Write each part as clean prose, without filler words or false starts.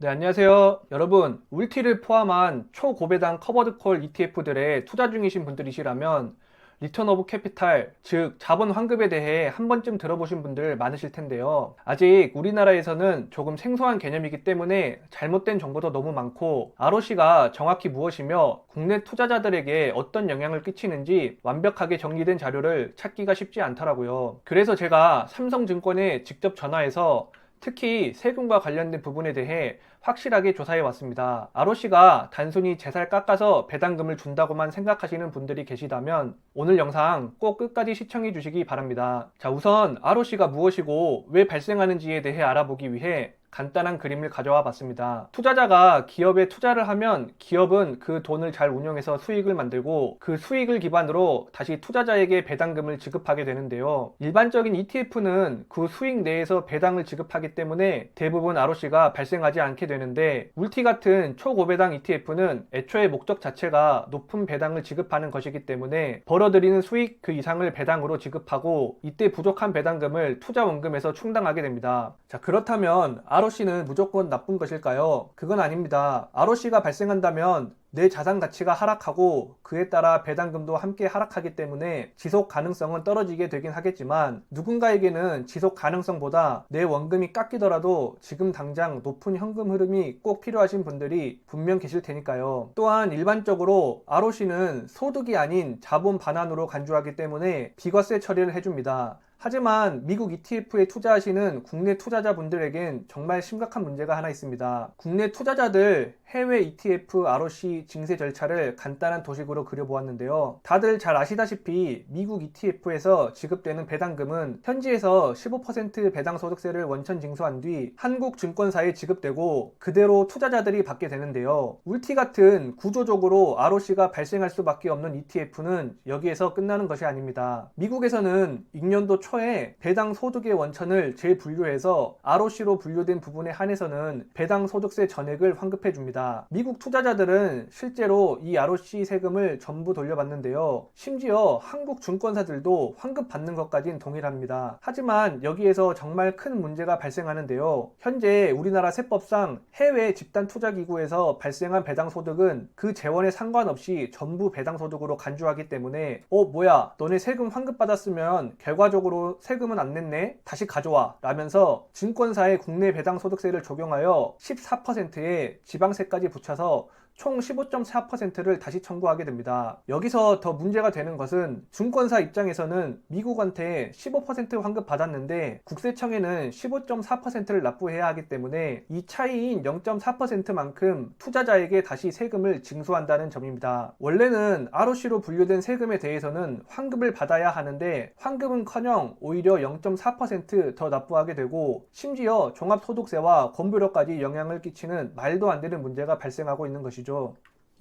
네, 안녕하세요. 여러분, 울티를 포함한 초고배당 커버드콜 ETF들에 투자 중이신 분들이시라면 리턴 오브 캐피탈, 즉 자본 환급에 대해 한 번쯤 들어보신 분들 많으실 텐데요. 아직 우리나라에서는 조금 생소한 개념이기 때문에 잘못된 정보도 너무 많고 ROC가 정확히 무엇이며 국내 투자자들에게 어떤 영향을 끼치는지 완벽하게 정리된 자료를 찾기가 쉽지 않더라고요. 그래서 제가 삼성증권에 직접 전화해서 특히 세금과 관련된 부분에 대해 확실하게 조사해 왔습니다. ROC가 단순히 제살 깎아서 배당금을 준다고만 생각하시는 분들이 계시다면 오늘 영상 꼭 끝까지 시청해 주시기 바랍니다. 자, 우선 ROC가 무엇이고 왜 발생하는지에 대해 알아보기 위해 간단한 그림을 가져와 봤습니다. 투자자가 기업에 투자를 하면 기업은 그 돈을 잘 운용해서 수익을 만들고 그 수익을 기반으로 다시 투자자에게 배당금을 지급하게 되는데요. 일반적인 ETF는 그 수익 내에서 배당을 지급하기 때문에 대부분 ROC가 발생하지 않게 되는데 울티 같은 초고배당 ETF는 애초에 목적 자체가 높은 배당을 지급하는 것이기 때문에 벌어들이는 수익 그 이상을 배당으로 지급하고 이때 부족한 배당금을 투자 원금에서 충당하게 됩니다. 자, 그렇다면 ROC는 무조건 나쁜 것일까요? 그건 아닙니다. ROC가 발생한다면 내 자산 가치가 하락하고 그에 따라 배당금도 함께 하락하기 때문에 지속 가능성은 떨어지게 되긴 하겠지만 누군가에게는 지속 가능성보다 내 원금이 깎이더라도 지금 당장 높은 현금 흐름이 꼭 필요하신 분들이 분명 계실 테니까요. 또한 일반적으로 ROC는 소득이 아닌 자본 반환으로 간주하기 때문에 비과세 처리를 해줍니다. 하지만 미국 ETF에 투자하시는 국내 투자자분들에겐 정말 심각한 문제가 하나 있습니다. 국내 투자자들 해외 ETF ROC 징세 절차를 간단한 도식으로 그려보았는데요. 다들 잘 아시다시피 미국 ETF에서 지급되는 배당금은 현지에서 15% 배당소득세를 원천 징수한 뒤 한국 증권사에 지급되고 그대로 투자자들이 받게 되는데요. 울티 같은 구조적으로 ROC가 발생할 수밖에 없는 ETF는 여기에서 끝나는 것이 아닙니다. 미국에서는 익년도 초에 배당 소득의 원천을 재분류해서 ROC로 분류된 부분에 한해서는 배당 소득세 전액을 환급해 줍니다. 미국 투자자들은 실제로 이 ROC 세금을 전부 돌려받는데요. 심지어 한국 증권사들도 환급받는 것까진 동일합니다. 하지만 여기에서 정말 큰 문제가 발생하는데요. 현재 우리나라 세법상 해외 집단 투자기구에서 발생한 배당 소득은 그 재원에 상관없이 전부 배당 소득으로 간주하기 때문에 뭐야 너네 세금 환급받았으면 결과적으로 세금은 안 냈네? 다시 가져와 라면서 증권사의 국내 배당 소득세를 적용하여 14%의 지방세까지 붙여서 총 15.4%를 다시 청구하게 됩니다. 여기서 더 문제가 되는 것은 증권사 입장에서는 미국한테 15% 환급 받았는데 국세청에는 15.4%를 납부해야 하기 때문에 이 차이인 0.4%만큼 투자자에게 다시 세금을 징수한다는 점입니다. 원래는 ROC로 분류된 세금에 대해서는 환급을 받아야 하는데 환급은커녕 오히려 0.4% 더 납부하게 되고 심지어 종합소득세와 건보료까지 영향을 끼치는 말도 안 되는 문제가 발생하고 있는 것이죠.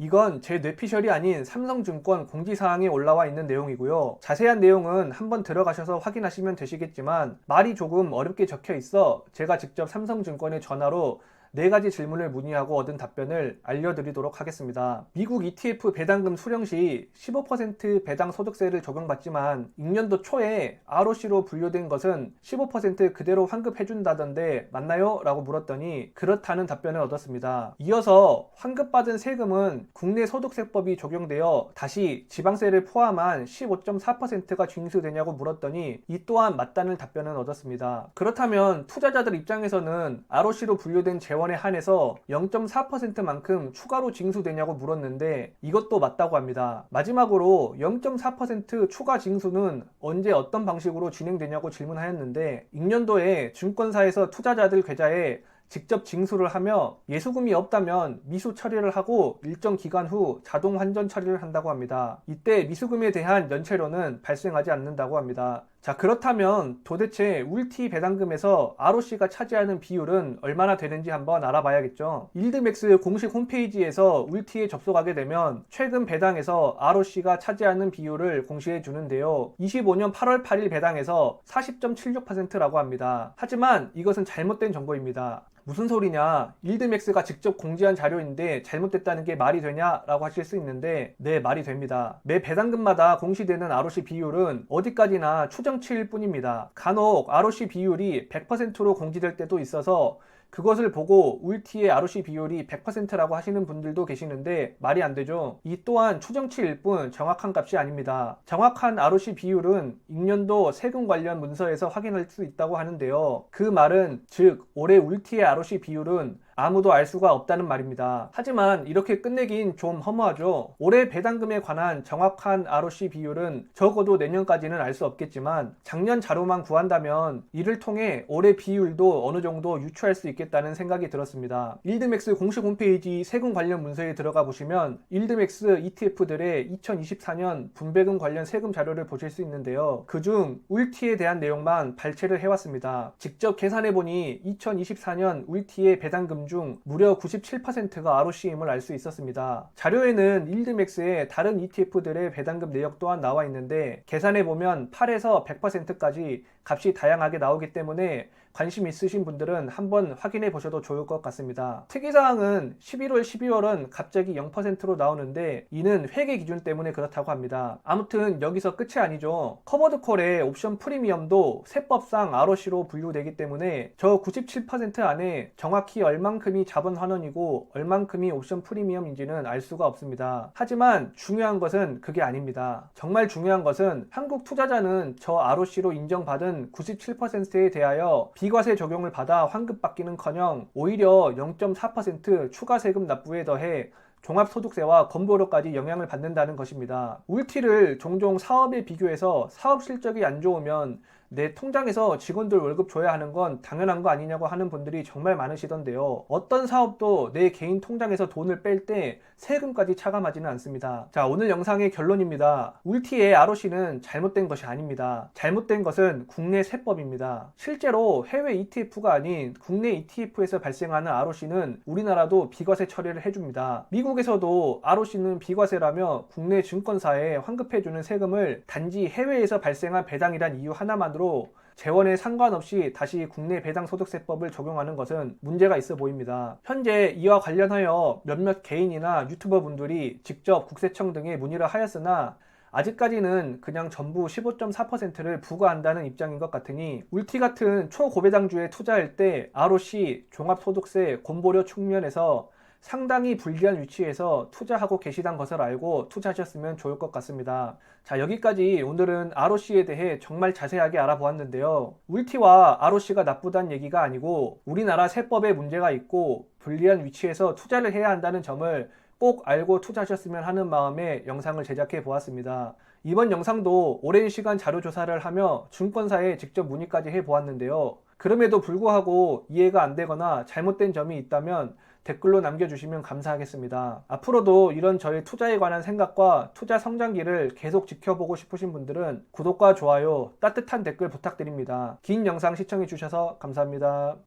이건 제 뇌피셜이 아닌 삼성증권 공지사항에 올라와 있는 내용이고요. 자세한 내용은 한번 들어가셔서 확인하시면 되시겠지만 말이 조금 어렵게 적혀 있어 제가 직접 삼성증권에 전화로 4가지 질문을 문의하고 얻은 답변을 알려드리도록 하겠습니다. 미국 ETF 배당금 수령 시 15% 배당 소득세를 적용받지만 익년도 초에 ROC로 분류된 것은 15% 그대로 환급해준다던데 맞나요? 라고 물었더니 그렇다는 답변을 얻었습니다. 이어서 환급받은 세금은 국내 소득세법이 적용되어 다시 지방세를 포함한 15.4%가 징수되냐고 물었더니 이 또한 맞다는 답변을 얻었습니다. 그렇다면 투자자들 입장에서는 ROC로 분류된 재원에 한해서 0.4%만큼 추가로 징수되냐고 물었는데 이것도 맞다고 합니다. 마지막으로 0.4% 추가 징수는 언제 어떤 방식으로 진행되냐고 질문하였는데 익년도에 증권사에서 투자자들 계좌에 직접 징수를 하며 예수금이 없다면 미수 처리를 하고 일정 기간 후 자동 환전 처리를 한다고 합니다. 이때 미수금에 대한 연체료는 발생하지 않는다고 합니다. 자, 그렇다면 도대체 울티 배당금에서 ROC가 차지하는 비율은 얼마나 되는지 한번 알아봐야겠죠. 일드맥스 공식 홈페이지에서 울티에 접속하게 되면 최근 배당에서 ROC가 차지하는 비율을 공시해 주는데요. 25년 8월 8일 배당에서 40.76%라고 합니다. 하지만 이것은 잘못된 정보입니다. 무슨 소리냐, 일드맥스가 직접 공지한 자료인데 잘못됐다는 게 말이 되냐 라고 하실 수 있는데 네, 말이 됩니다. 매 배당금마다 공시되는 ROC 비율은 어디까지나 추정치일 뿐입니다. 간혹 ROC 비율이 100%로 공지될 때도 있어서 그것을 보고 울티의 ROC 비율이 100%라고 하시는 분들도 계시는데 말이 안 되죠. 이 또한 추정치일 뿐 정확한 값이 아닙니다. 정확한 ROC 비율은 익년도 세금 관련 문서에서 확인할 수 있다고 하는데요. 그 말은 즉 올해 울티의 ROC 비율은 아무도 알 수가 없다는 말입니다. 하지만 이렇게 끝내긴 좀 허무하죠. 올해 배당금에 관한 정확한 ROC 비율은 적어도 내년까지는 알 수 없겠지만 작년 자료만 구한다면 이를 통해 올해 비율도 어느 정도 유추할 수 있겠다는 생각이 들었습니다. 일드맥스 공식 홈페이지 세금 관련 문서에 들어가 보시면 일드맥스 ETF들의 2024년 분배금 관련 세금 자료를 보실 수 있는데요. 그중 울티에 대한 내용만 발췌를 해왔습니다. 직접 계산해보니 2024년 울티의 배당금 중 무려 97%가 ROC임을 알 수 있었습니다. 자료에는 일드맥스의 다른 ETF들의 배당금 내역 또한 나와 있는데 계산해보면 8에서 100%까지 값이 다양하게 나오기 때문에 관심 있으신 분들은 한번 확인해 보셔도 좋을 것 같습니다. 특이사항은 11월, 12월은 갑자기 0%로 나오는데 이는 회계 기준 때문에 그렇다고 합니다. 아무튼 여기서 끝이 아니죠. 커버드콜의 옵션 프리미엄도 세법상 ROC로 분류되기 때문에 저 97% 안에 정확히 얼만큼이 자본 환원이고 얼만큼이 옵션 프리미엄인지는 알 수가 없습니다. 하지만 중요한 것은 그게 아닙니다. 정말 중요한 것은 한국 투자자는 저 ROC로 인정받은 97%에 대하여 비과세 적용을 받아 환급받기는커녕 오히려 0.4% 추가 세금 납부에 더해 종합소득세와 건보료까지 영향을 받는다는 것입니다. 울티를 종종 사업에 비교해서 사업 실적이 안 좋으면 내 통장에서 직원들 월급 줘야 하는 건 당연한 거 아니냐고 하는 분들이 정말 많으시던데요. 어떤 사업도 내 개인 통장에서 돈을 뺄 때 세금까지 차감하지는 않습니다. 자, 오늘 영상의 결론입니다. 울티의 ROC는 잘못된 것이 아닙니다. 잘못된 것은 국내 세법입니다. 실제로 해외 ETF가 아닌 국내 ETF에서 발생하는 ROC는 우리나라도 비과세 처리를 해줍니다. 미국에서도 ROC는 비과세라며 국내 증권사에 환급해주는 세금을 단지 해외에서 발생한 배당이란 이유 하나만으로 재원에 상관없이 다시 국내 배당소득세법을 적용하는 것은 문제가 있어 보입니다. 현재 이와 관련하여 몇몇 개인이나 유튜버 분들이 직접 국세청 등에 문의를 하였으나 아직까지는 그냥 전부 15.4%를 부과한다는 입장인 것 같으니 울티 같은 초고배당주에 투자할 때 ROC, 종합소득세, 건보료 측면에서 상당히 불리한 위치에서 투자하고 계시단 것을 알고 투자하셨으면 좋을 것 같습니다. 자, 여기까지 오늘은 ROC에 대해 정말 자세하게 알아보았는데요. 울티와 ROC가 나쁘다는 얘기가 아니고 우리나라 세법에 문제가 있고 불리한 위치에서 투자를 해야 한다는 점을 꼭 알고 투자하셨으면 하는 마음에 영상을 제작해 보았습니다. 이번 영상도 오랜 시간 자료 조사를 하며 증권사에 직접 문의까지 해 보았는데요. 그럼에도 불구하고 이해가 안 되거나 잘못된 점이 있다면 댓글로 남겨주시면 감사하겠습니다. 앞으로도 이런 저의 투자에 관한 생각과 투자 성장기를 계속 지켜보고 싶으신 분들은 구독과 좋아요, 따뜻한 댓글 부탁드립니다. 긴 영상 시청해주셔서 감사합니다.